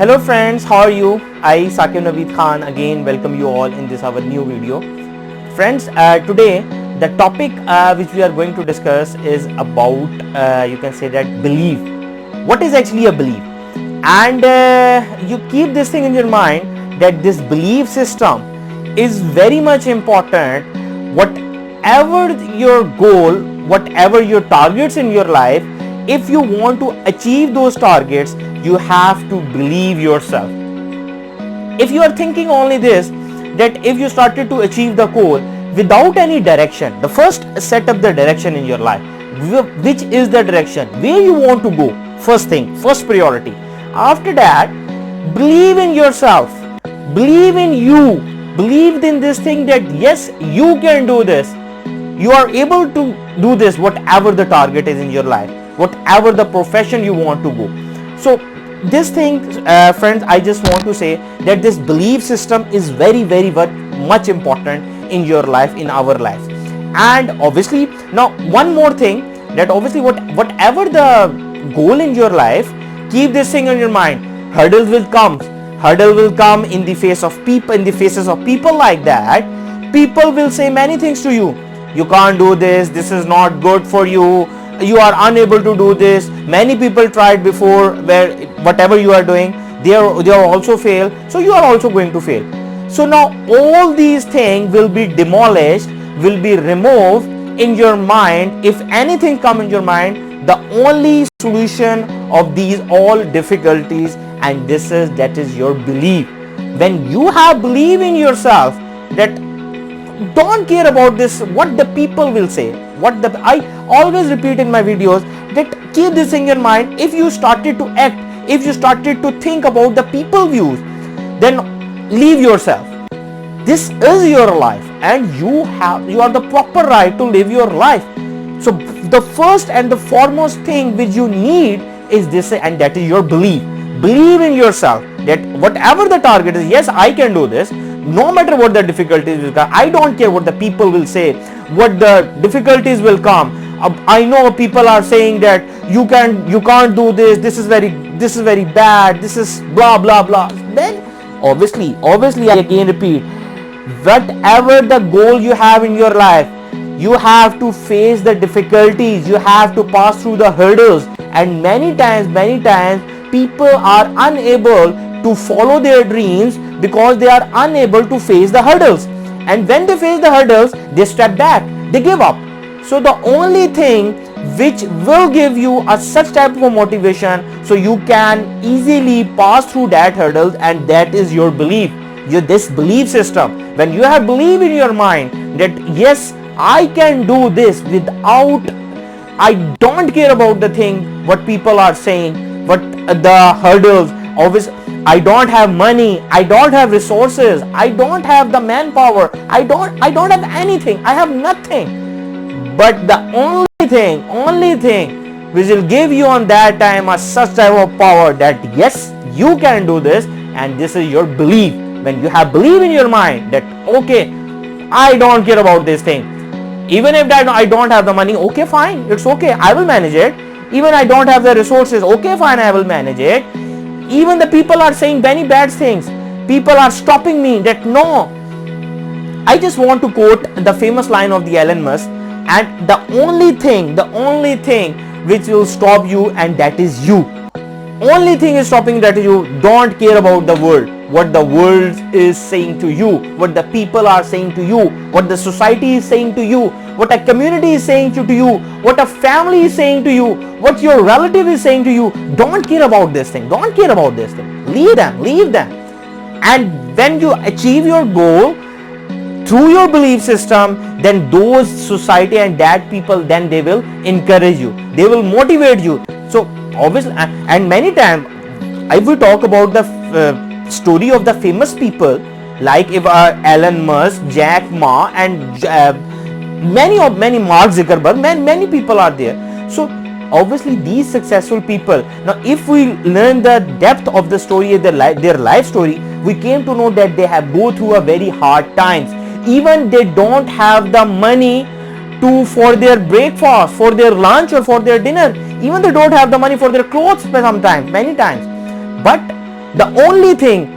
Hello friends, how are you? I Sakib Naveed Khan again welcome you all in this our new video. Friends, today the topic which we are going to discuss is about you can say that belief. What is actually a belief? And you keep this thing in your mind that this belief system is very much important. Whatever your goal, whatever your targets in your life, if you want to achieve those targets, you have to believe yourself. If you are thinking only this, that if you started to achieve the goal without any direction, the first set up the direction in your life, which is the direction where you want to go, first thing, first priority. After that, believe in yourself, believe in you, believe in this thing that yes, you can do this, you are able to do this, whatever the target is in your life, whatever the profession you want to go. So this thing, friends, I just want to say that this belief system is very much important in your life, in our life. And obviously now one more thing, that obviously whatever the goal in your life, keep this thing in your mind. Hurdle will come in the face of people, in the faces of people like that. People will say many things to you. You can't do this, this is not good for you, you are unable to do this. Many people tried before, where whatever you are doing, they are also fail, so you are also going to fail. So now all these things will be demolished, will be removed in your mind. If anything come in your mind, the only solution of these all difficulties, and that is your belief. When you have belief in yourself, that don't care about this, what the people will say, I always repeat in my videos, that keep this in your mind. If you started to act, if you started to think about the people views, then leave yourself. This is your life, and you are the proper right to live your life. So the first and the foremost thing which you need is this, and that is your belief. Believe in yourself that whatever the target is, yes, I can do this, no matter what the difficulties will come. I don't care what the people will say, what the difficulties will come. I know people are saying that you can't do this, this is very bad, this is blah blah blah. Then obviously I again repeat, whatever the goal you have in your life, you have to face the difficulties, you have to pass through the hurdles. And many times people are unable to follow their dreams because they are unable to face the hurdles. And when they face the hurdles, they step back, they give up. So the only thing which will give you such type of a motivation, so you can easily pass through that hurdles, and that is your belief. This belief system, when you have belief in your mind that yes, I can do this without, I don't care about the thing what people are saying, what the hurdles. Obviously I don't have money, I don't have resources, I don't have the manpower, I don't have anything, I have nothing. But the only thing which will give you on that time such type of power, that yes, you can do this, and this is your belief. When you have belief in your mind that okay, I don't care about this thing, even if I don't have the money, okay fine, it's okay, I will manage it. Even I don't have the resources, okay fine, I will manage it. Even the people are saying many bad things, people are stopping me, that no. I just want to quote the famous line of the Elon Musk, and the only thing which will stop you, and that is you. Only thing is stopping, that is you. Don't care about the world, what the world is saying to you, what the people are saying to you, what the society is saying to you, what a community is saying to you, what a family is saying to you, what your relative is saying to you. Don't care about this thing, don't care about this thing. Leave them. And when you achieve your goal through your belief system, then those society and that people, then they will encourage you, they will motivate you. So obviously, and many times if we talk about the story of the famous people, like if Elon Musk, Jack Ma, and many Mark Zuckerberg, many people are there. So obviously these successful people, now if we learn the depth of the story, their life story, we came to know that they have go through a very hard times. Even they don't have the money for their breakfast, for their lunch, or for their dinner. Even they don't have the money for their clothes sometimes, many times. But The only thing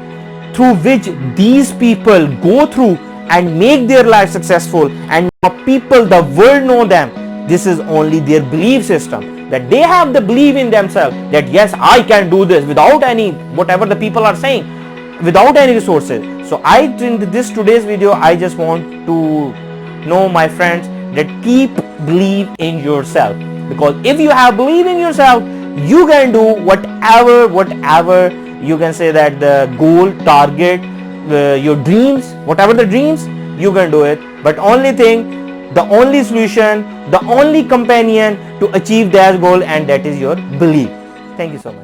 through which these people go through and make their life successful, and people, the world know them, this is only their belief system, that they have the belief in themselves that yes, I can do this without any whatever the people are saying, without any resources. So in this today's video, I just want to know, my friends, that keep believe in yourself, because if you have belief in yourself, you can do whatever you can say that the goal, target, your dreams, whatever the dreams, you can do it. But only thing, the only solution, the only companion to achieve that goal, and that is your belief. Thank you so much.